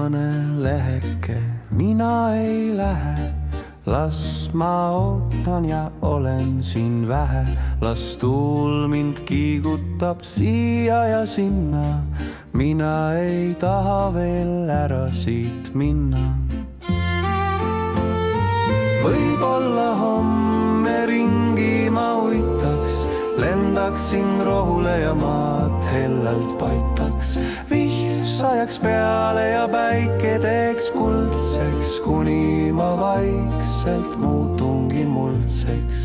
viimane leheke, mina ei lähe. Las ma ootan ja olen siin vähe. Las tuul mind kiigutab siia ja sinna. Mina ei taha veel ära siit minna. Võib-olla homme ringi ma uitaks, lendaksin rohule ja maad hellalt paitaks. Vihr sajaks peale ja päike teeks kuldseks, kuni ma vaikselt muutungi muldseks.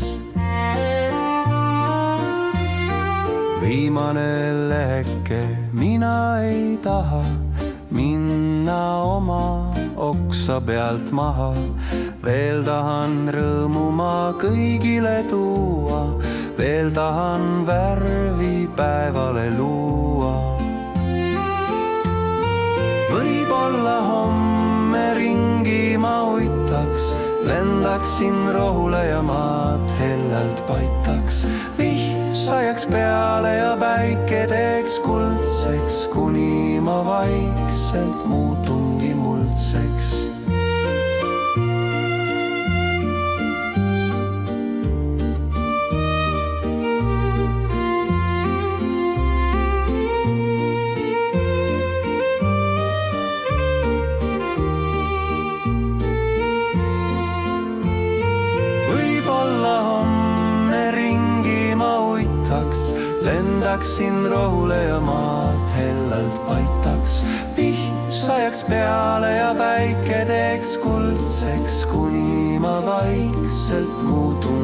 Viimane leheke, mina ei taha minna oma oksa pealt maha. Veel tahan rõõmu ma kõigile tuua, veel tahan värvi päevale luua. Võib-olla homme ringi ma uitaks, lendaksin rohule ja maad hellalt paitaks. Vihr sajaks peale ja päike teeks kuldseks, kuni ma vaikselt muutungi muldseks. Lendaksin rohule ja maad hellalt paitaks. Vihr sajaks peale ja päike teeks kuldseks, kuni ma vaikselt muutun